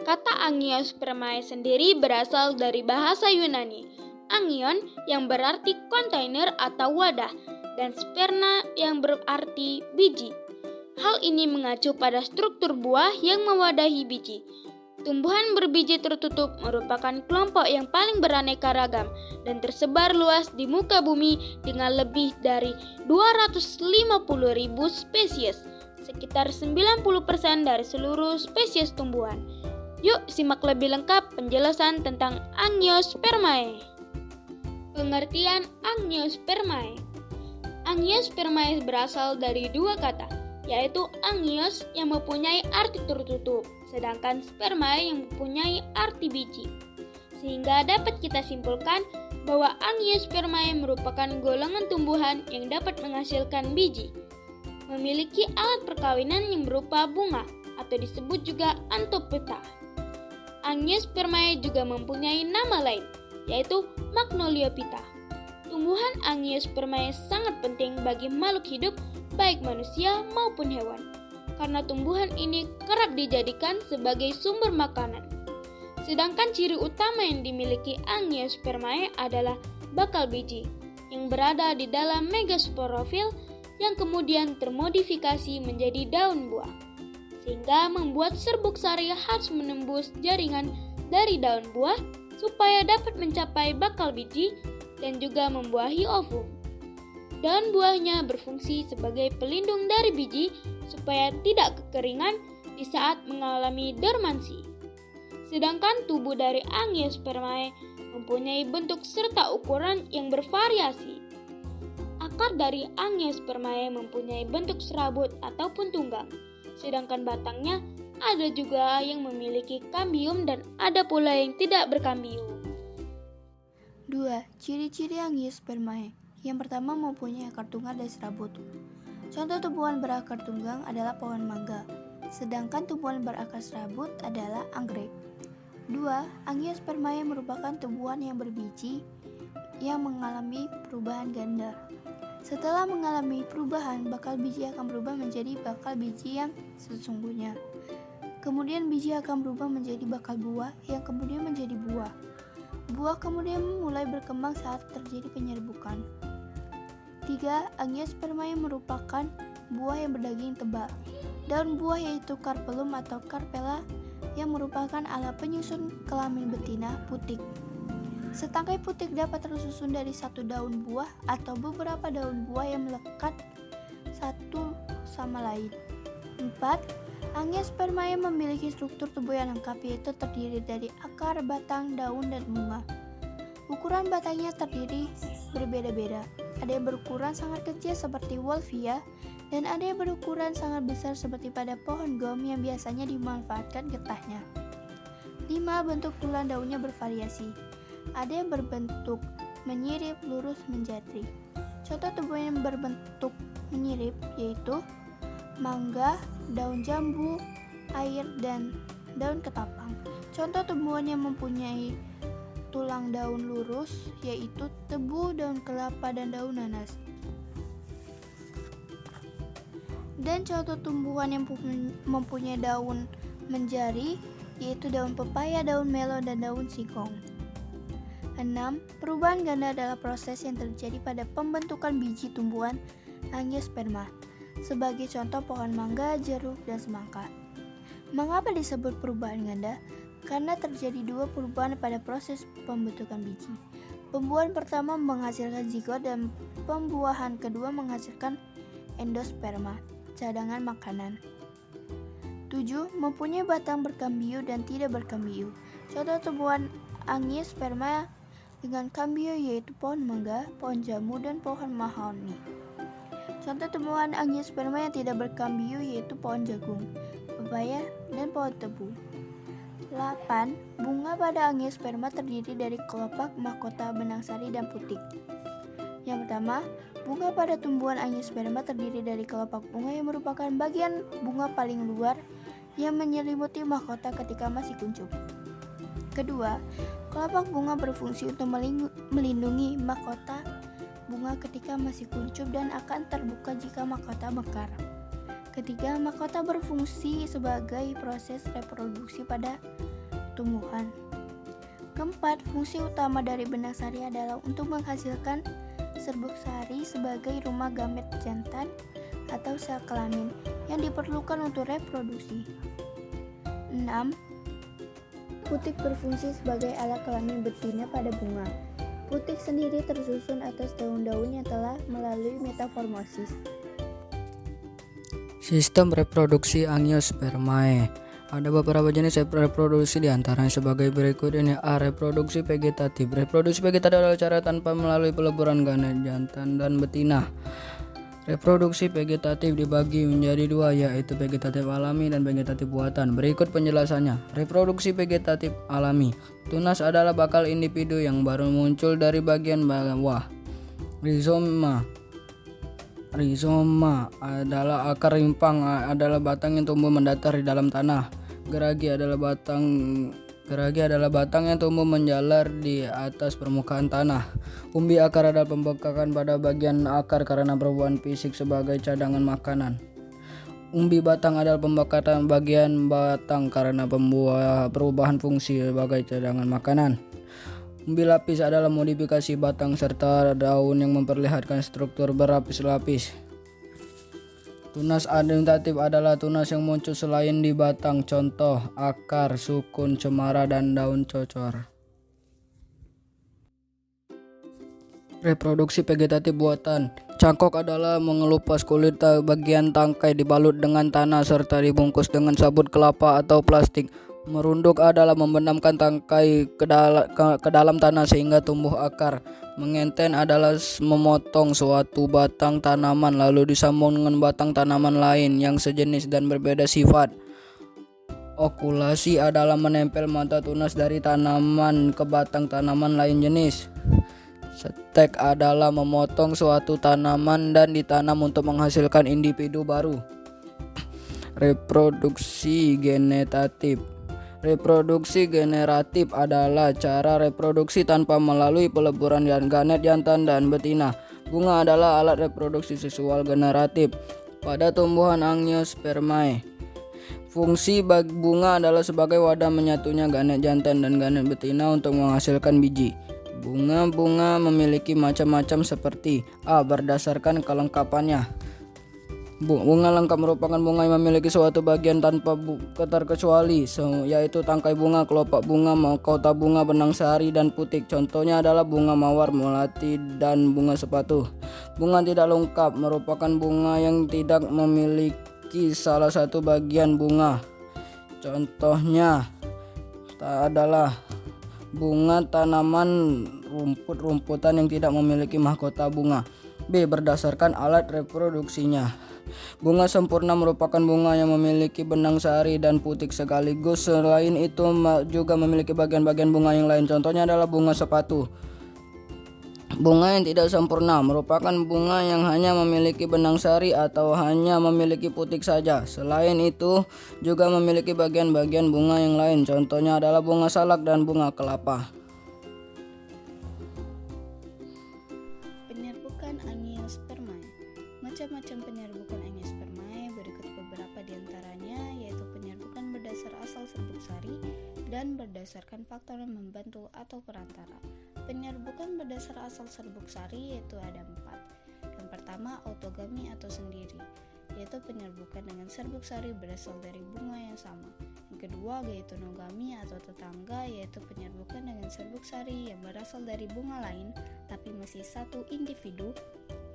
Kata angiospermae sendiri berasal dari bahasa Yunani, angion yang berarti kontainer atau wadah, dan sperma yang berarti biji. Hal ini mengacu pada struktur buah yang mewadahi biji. Tumbuhan berbiji tertutup merupakan kelompok yang paling beraneka ragam dan tersebar luas di muka bumi dengan lebih dari 250.000 spesies, sekitar 90% dari seluruh spesies tumbuhan. Yuk simak lebih lengkap penjelasan tentang angiospermae. Pengertian angiospermae. Angiospermae berasal dari dua kata, yaitu angios yang mempunyai arti tertutup, sedangkan spermae yang mempunyai arti biji. Sehingga dapat kita simpulkan bahwa angiospermae merupakan golongan tumbuhan yang dapat menghasilkan biji. Memiliki alat perkawinan yang berupa bunga atau disebut juga antophyta. Angiospermae juga mempunyai nama lain, yaitu Magnoliophyta. Tumbuhan angiospermae sangat penting bagi makhluk hidup baik manusia maupun hewan, karena tumbuhan ini kerap dijadikan sebagai sumber makanan. Sedangkan ciri utama yang dimiliki angiospermae adalah bakal biji, yang berada di dalam megasporofil yang kemudian termodifikasi menjadi daun buah, sehingga membuat serbuk sari harus menembus jaringan dari daun buah supaya dapat mencapai bakal biji dan juga membuahi ovum. Daun buahnya berfungsi sebagai pelindung dari biji supaya tidak kekeringan di saat mengalami dormansi. Sedangkan tubuh dari angiospermae mempunyai bentuk serta ukuran yang bervariasi. Akar dari angiospermae mempunyai bentuk serabut ataupun tunggang, sedangkan batangnya ada juga yang memiliki kambium dan ada pula yang tidak berkambium. 2. Ciri-ciri angiospermae. Yang pertama, mempunyai akar tunggal dan serabut. Contoh tumbuhan berakar tunggang adalah pohon mangga, sedangkan tumbuhan berakar serabut adalah anggrek. 2. Angiospermae merupakan tumbuhan yang berbiji yang mengalami perubahan ganda. Setelah mengalami perubahan, bakal biji akan berubah menjadi bakal biji yang sesungguhnya. Kemudian biji akan berubah menjadi bakal buah yang kemudian menjadi buah. Buah kemudian mulai berkembang saat terjadi penyerbukan. 3. Angiospermae merupakan buah yang berdaging tebal. Daun buah yaitu carpellum atau carpella yang merupakan alat penyusun kelamin betina putik. Setangkai putik dapat tersusun dari satu daun buah atau beberapa daun buah yang melekat satu sama lain. 4. Angiospermae memiliki struktur tubuh yang lengkap, yaitu terdiri dari akar, batang, daun, dan bunga. Ukuran batangnya terdiri berbeda-beda. Ada yang berukuran sangat kecil seperti wolfia, dan ada yang berukuran sangat besar seperti pada pohon gom yang biasanya dimanfaatkan getahnya. 5. Bentuk tulang daunnya bervariasi. Ada yang berbentuk menyirip, lurus, menjadi. Contoh tumbuhan yang berbentuk menyirip yaitu mangga, daun jambu, air, dan daun ketapang. Contoh tumbuhan yang mempunyai tulang daun lurus yaitu tebu, daun kelapa, dan daun nanas. Dan contoh tumbuhan yang mempunyai daun menjari yaitu daun pepaya, daun melon, dan daun singkong. 6. Perubahan ganda adalah proses yang terjadi pada pembentukan biji tumbuhan angiosperma. Sebagai contoh pohon mangga, jeruk, dan semangka. Mengapa disebut perubahan ganda? Karena terjadi dua perubahan pada proses pembentukan biji. Pembuahan pertama menghasilkan zigot dan pembuahan kedua menghasilkan endosperma, cadangan makanan. 7. Mempunyai batang berkambium dan tidak berkambium. Contoh tumbuhan angiosperma dengan kambium yaitu pohon mangga, pohon jambu, dan pohon mahoni. Contoh tumbuhan angiosperma yang tidak berkambium yaitu pohon jagung, pepaya, dan pohon tebu. 8. Bunga pada angiosperma terdiri dari kelopak, mahkota, benang sari, dan putik. Yang pertama, bunga pada tumbuhan angiosperma terdiri dari kelopak bunga yang merupakan bagian bunga paling luar yang menyelimuti mahkota ketika masih kuncup. Kedua, kelopak bunga berfungsi untuk melindungi mahkota bunga ketika masih kuncup dan akan terbuka jika mahkota mekar. Ketiga, mahkota berfungsi sebagai proses reproduksi pada tumbuhan. Keempat, fungsi utama dari benang sari adalah untuk menghasilkan serbuk sari sebagai rumah gamet jantan atau sel kelamin yang diperlukan untuk reproduksi. 6. Putik berfungsi sebagai alat kelamin betina pada bunga. Putik sendiri tersusun atas daun-daun yang telah melalui metamorfosis. Sistem reproduksi Angiospermae. Ada beberapa jenis reproduksi diantaranya sebagai berikut ini. A. Reproduksi vegetatif. Reproduksi vegetatif adalah cara tanpa melalui peleburan ganet jantan dan betina. Reproduksi vegetatif dibagi menjadi dua, yaitu vegetatif alami dan vegetatif buatan. Berikut penjelasannya. Reproduksi vegetatif alami. Tunas adalah bakal individu yang baru muncul dari bagian bawah. Rizoma adalah akar, rimpang adalah batang yang tumbuh mendatar di dalam tanah. Geragi adalah batang yang tumbuh menjalar di atas permukaan tanah. Umbi akar adalah pembekakan pada bagian akar karena perubahan fisik sebagai cadangan makanan. Umbi batang adalah pembekatan bagian batang karena perubahan fungsi sebagai cadangan makanan. Umbi lapis adalah modifikasi batang serta daun yang memperlihatkan struktur berlapis-lapis. Tunas adentatif adalah tunas yang muncul selain di batang, contoh akar, sukun, cemara, dan daun cocor. Reproduksi vegetatif buatan. Cangkok adalah mengelupas kulit bagian tangkai dibalut dengan tanah serta dibungkus dengan sabut kelapa atau plastik. Merunduk adalah membenamkan tangkai ke dalam tanah sehingga tumbuh akar. Mengenten adalah memotong suatu batang tanaman lalu disambung dengan batang tanaman lain yang sejenis dan berbeda sifat. Okulasi adalah menempel mata tunas dari tanaman ke batang tanaman lain jenis. Stek adalah memotong suatu tanaman dan ditanam untuk menghasilkan individu baru. Reproduksi generatif. Reproduksi generatif adalah cara reproduksi tanpa melalui peleburan ganet jantan dan betina. Bunga adalah alat reproduksi seksual generatif pada tumbuhan Angiospermae. Fungsi bunga adalah sebagai wadah menyatunya ganet jantan dan ganet betina untuk menghasilkan biji. Bunga-bunga memiliki macam-macam seperti A. Berdasarkan kelengkapannya. Bunga lengkap merupakan bunga yang memiliki suatu bagian tanpa terkecuali, yaitu tangkai bunga, kelopak bunga, mahkota bunga, benang sari, dan putik. Contohnya adalah bunga mawar, melati, dan bunga sepatu. Bunga tidak lengkap merupakan bunga yang tidak memiliki salah satu bagian bunga. Contohnya adalah bunga tanaman rumput-rumputan yang tidak memiliki mahkota bunga. B. Berdasarkan alat reproduksinya. Bunga sempurna merupakan bunga yang memiliki benang sari dan putik sekaligus. Selain itu juga memiliki bagian-bagian bunga yang lain. Contohnya adalah bunga sepatu. Bunga yang tidak sempurna merupakan bunga yang hanya memiliki benang sari atau hanya memiliki putik saja. Selain itu juga memiliki bagian-bagian bunga yang lain. Contohnya adalah bunga salak dan bunga kelapa. Penyerbukan Angiospermae. Macam-macam penyerbukan Angiospermae, berikut beberapa diantaranya, yaitu penyerbukan berdasar asal serbuk sari dan berdasarkan faktor yang membantu atau perantara. Penyerbukan berdasar asal serbuk sari yaitu ada 4. Yang pertama, autogami atau sendiri, yaitu penyerbukan dengan serbuk sari berasal dari bunga yang sama. Yang kedua, geitonogami atau tetangga, yaitu penyerbukan dengan serbuk sari yang berasal dari bunga lain tapi masih satu individu.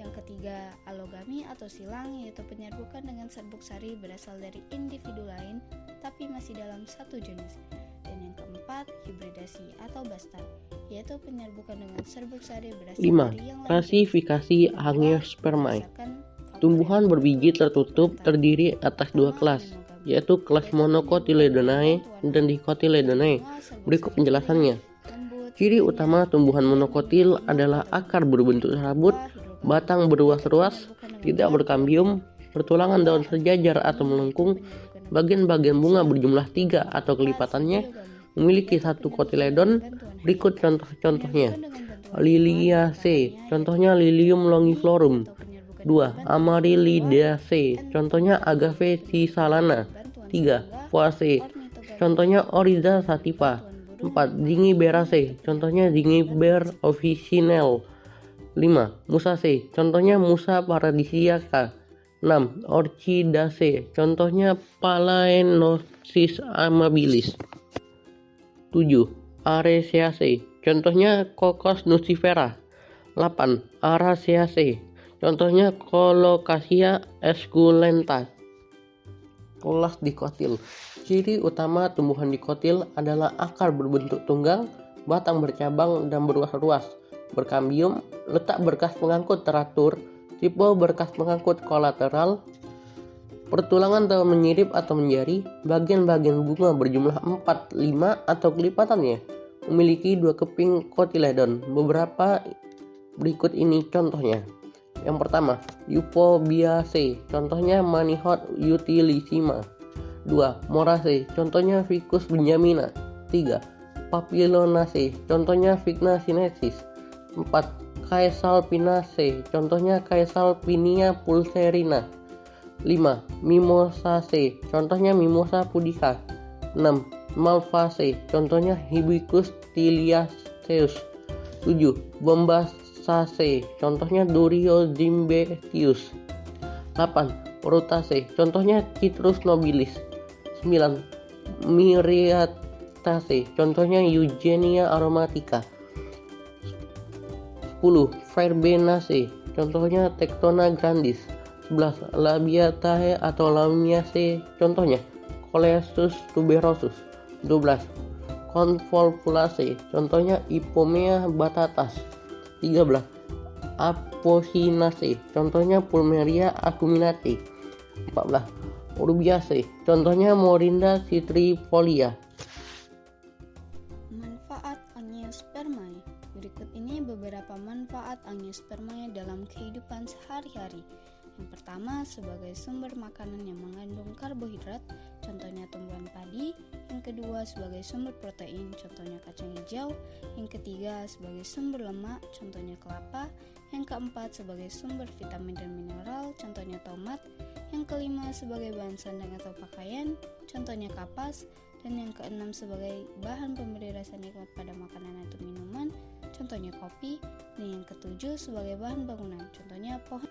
Yang ketiga, alogami atau silang, yaitu penyerbukan dengan serbuk sari berasal dari individu lain tapi masih dalam satu jenis. Dan yang keempat, hibridasi atau bastard, yaitu penyerbukan dengan serbuk sari berasal 5. dari yang lain. Klasifikasi Angiospermae. Tumbuhan berbiji tertutup terdiri atas dua kelas, yaitu kelas Monocotyledonae dan Dicotyledonae. Berikut penjelasannya. Ciri utama tumbuhan monokotil adalah akar berbentuk serabut, batang beruas-ruas, tidak berkambium, pertulangan daun sejajar atau melengkung, bagian-bagian bunga berjumlah 3 atau kelipatannya, memiliki satu kotiledon. Berikut contoh-contohnya. Liliaceae, contohnya Lilium longiflorum. 2. Amaryllidaceae, contohnya Agave cisalana. 3. Poaceae, contohnya Oryza sativa. 4. Zingiberaceae, contohnya Zingiber officinale. 5. Musaceae, contohnya Musa paradisiaca. 6. Orchidaceae, contohnya Phalaenopsis amabilis. 7. Araceaceae, contohnya Cocos nucifera. 8. Araceaceae, contohnya Colocasia esculenta. Kelas dikotil. Ciri utama tumbuhan dikotil adalah akar berbentuk tunggang, batang bercabang dan berruas-ruas, berkambium, letak berkas pengangkut teratur, tipe berkas pengangkut kolateral, pertulangan tak menyirip atau menjari, bagian-bagian bunga berjumlah 4, 5 atau kelipatannya, memiliki 2 keping kotiledon. Beberapa berikut ini contohnya. Yang pertama, Euphorbiaceae, contohnya Manihot utilissima. 2. Moraceae, contohnya Ficus benjamina. 3. Papilionaceae, contohnya Vigna sinensis. 4. Caesalpinaceae, contohnya Caesalpinia pulcherina. 5. Mimosaceae, contohnya Mimosa pudica. 6. Malvaceae, contohnya Hibiscus tiliaceus. 7. Bombaceae, contohnya Durio zimbetius. 8. Rutaceae, contohnya Citrus nobilis. 9. Myrtaceae, contohnya Eugenia aromatica. 10. Verbenaceae, contohnya Tectona grandis. 11. Labiataceae atau Lamiaceae, contohnya Coleus tuberosus. 12. Convolvulaceae, contohnya Ipomea batatas. 13. Apocynaceae, contohnya Pulmeria acuminata. 14. Rubiaceae, contohnya Morinda citrifolia. Manfaat Angiospermae. Berikut ini beberapa manfaat Angiospermae dalam kehidupan sehari-hari. Yang pertama, sebagai sumber makanan yang mengandung karbohidrat, contohnya tumbuhan padi. Yang kedua, sebagai sumber protein, contohnya kacang hijau. Yang ketiga, sebagai sumber lemak, contohnya kelapa. Yang keempat, sebagai sumber vitamin dan mineral, contohnya tomat. Yang kelima, sebagai bahan sandang atau pakaian, contohnya kapas. Dan yang keenam, sebagai bahan pemberi rasa nikmat pada makanan atau minuman, contohnya kopi. Dan yang ketujuh, sebagai bahan bangunan, contohnya pohon.